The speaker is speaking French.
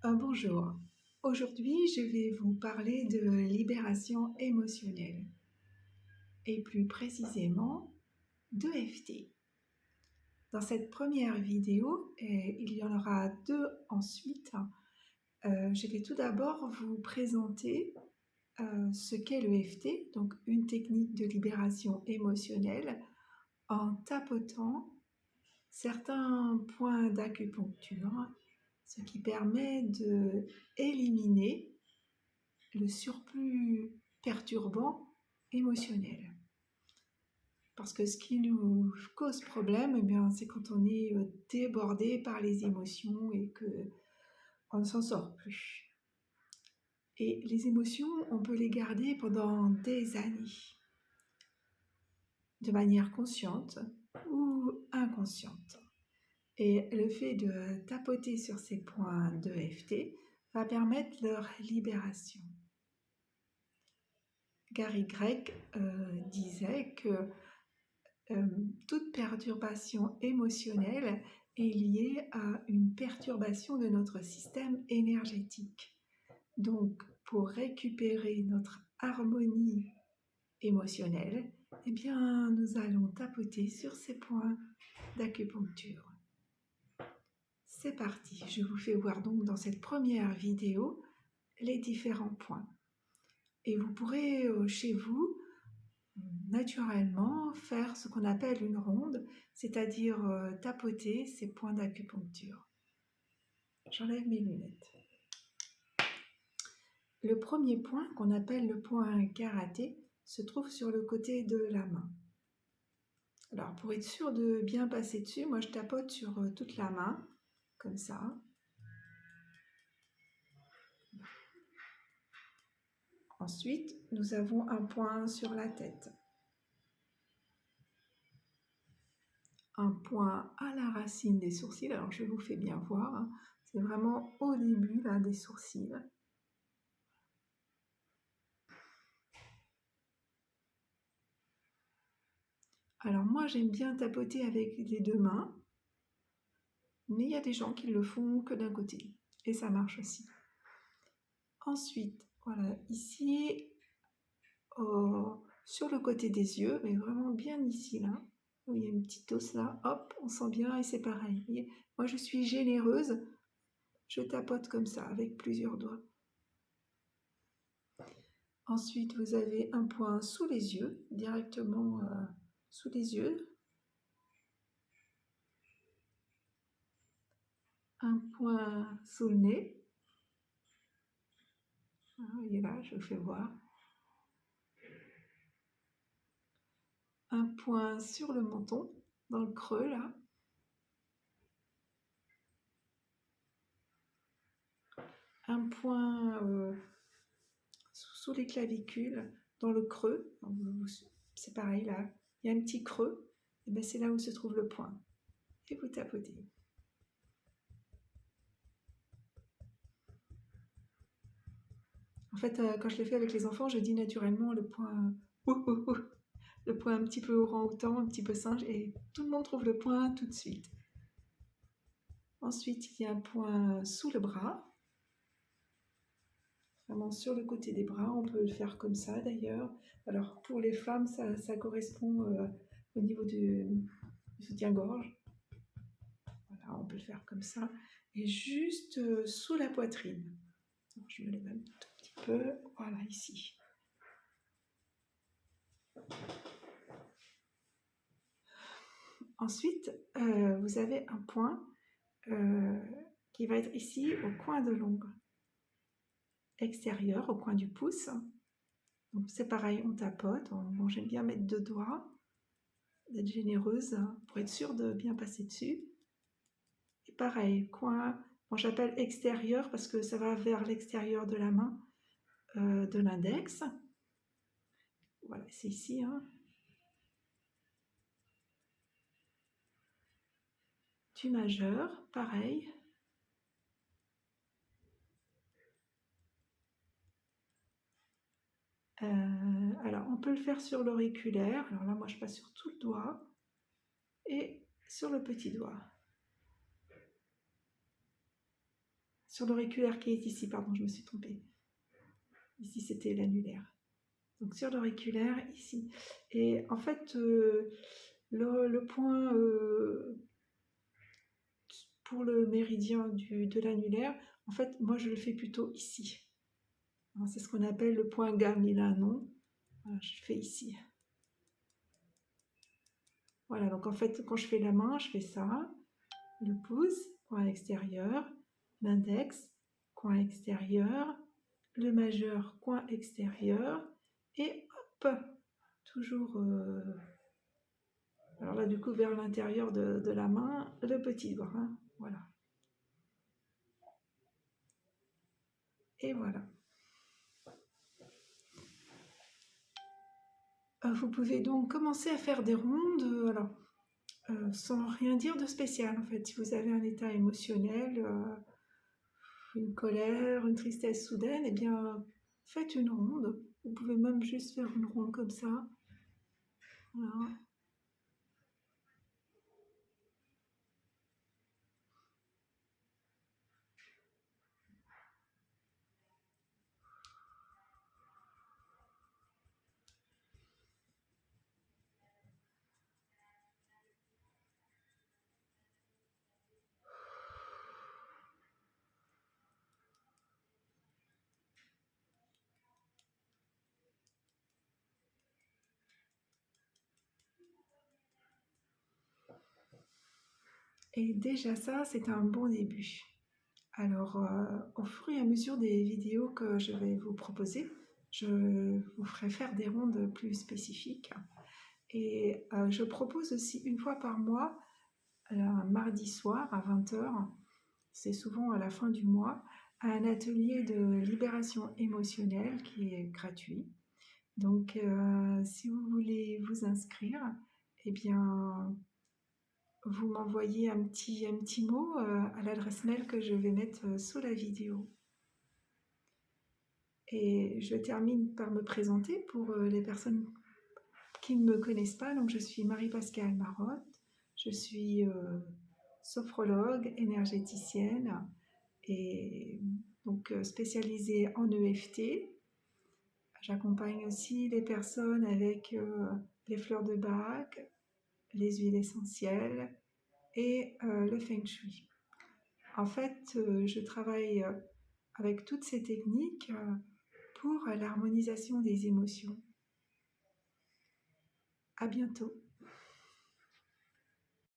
Bonjour. Aujourd'hui, je vais vous parler de libération émotionnelle et plus précisément d'EFT. Dans cette première vidéo, et il y en aura deux ensuite, je vais tout d'abord vous présenter ce qu'est l'EFT, donc une technique de libération émotionnelle en tapotant certains points d'acupuncture, ce qui permet d'éliminer le surplus perturbant émotionnel. Parce que ce qui nous cause problème, c'est quand on est débordé par les émotions et qu'on ne s'en sort plus. Et les émotions, on peut les garder pendant des années, de manière consciente ou inconsciente. Et le fait de tapoter sur ces points d'EFT va permettre leur libération. Gary Gregg disait que toute perturbation émotionnelle est liée à une perturbation de notre système énergétique. Donc, pour récupérer notre harmonie émotionnelle, nous allons tapoter sur ces points d'acupuncture. C'est parti, je vous fais voir donc dans cette première vidéo les différents points. Et vous pourrez chez vous naturellement faire ce qu'on appelle une ronde, c'est-à-dire tapoter ces points d'acupuncture. J'enlève mes lunettes. Le premier point, qu'on appelle le point karaté, se trouve sur le côté de la main. Alors pour être sûr de bien passer dessus, moi je tapote sur toute la main, comme ça. Ensuite, nous avons un point sur la tête. Un point à la racine des sourcils. Alors je vous fais bien voir, hein. C'est vraiment au début là, des sourcils. Alors moi j'aime bien tapoter avec les deux mains, mais il y a des gens qui le font que d'un côté, et ça marche aussi. Ensuite, voilà, ici, sur le côté des yeux, mais vraiment bien ici là, où il y a une petite os là, hop, on sent bien et c'est pareil. Vous voyez, moi je suis généreuse, je tapote comme ça avec plusieurs doigts. Ensuite, vous avez un point sous les yeux, directement sous les yeux. Un point sous le nez. Ah, il est là, je vous fais voir. Un point sur le menton, dans le creux là. Un point sous les clavicules, dans le creux. C'est pareil là, il y a un petit creux. Et c'est là où se trouve le point. Et vous tapotez. En fait, quand je le fais avec les enfants, je dis naturellement le point le point un petit peu orang-outan, un petit peu singe, et tout le monde trouve le point tout de suite. Ensuite, il y a un point sous le bras, vraiment sur le côté des bras, on peut le faire comme ça d'ailleurs. Alors pour les femmes, ça correspond au niveau du soutien-gorge. Voilà, on peut le faire comme ça. Et juste sous la poitrine. Alors, je me lève un tout petit peu, voilà ici. Ensuite, vous avez un point qui va être ici au coin de l'ongle extérieur, au coin du pouce. Donc c'est pareil, on tapote. Bon, j'aime bien mettre deux doigts, d'être généreuse pour être sûre de bien passer dessus. Et pareil, coin, bon, j'appelle extérieur parce que ça va vers l'extérieur de la main, de l'index. Voilà, c'est ici. Hein. Du majeur, pareil. Alors, on peut le faire sur l'auriculaire. Alors là, moi, je passe sur tout le doigt et sur le petit doigt. sur l'auriculaire qui est ici, pardon, je me suis trompée. Ici, c'était l'annulaire. Donc sur l'auriculaire, ici. Et en fait, le point pour le méridien de l'annulaire, en fait, moi, je le fais plutôt ici. C'est ce qu'on appelle le point gamme, il a un nom. Voilà, je le fais ici. Voilà, donc en fait, quand je fais la main, je fais ça. Le pouce, coin extérieur. L'index, coin extérieur. Le majeur, coin extérieur. Et hop, toujours... alors là, du coup, vers l'intérieur de la main, le petit doigt. Hein, voilà. Et voilà. Vous pouvez donc commencer à faire des rondes, alors, sans rien dire de spécial en fait. Si vous avez un état émotionnel, une colère, une tristesse soudaine, eh bien, faites une ronde. Vous pouvez même juste faire une ronde comme ça. Voilà. Et déjà ça, c'est un bon début. Alors, au fur et à mesure des vidéos que je vais vous proposer, je vous ferai faire des rondes plus spécifiques. Et je propose aussi une fois par mois, un mardi soir à 20h, c'est souvent à la fin du mois, un atelier de libération émotionnelle qui est gratuit. Donc, si vous voulez vous inscrire, eh bien, vous m'envoyez un petit mot à l'adresse mail que je vais mettre sous la vidéo. Et je termine par me présenter pour les personnes qui ne me connaissent pas. Donc, je suis Marie-Pascale Marotte, je suis sophrologue, énergéticienne et donc spécialisée en EFT. J'accompagne aussi les personnes avec les fleurs de Bach, les huiles essentielles et le Feng Shui. En fait, je travaille avec toutes ces techniques pour l'harmonisation des émotions. À bientôt.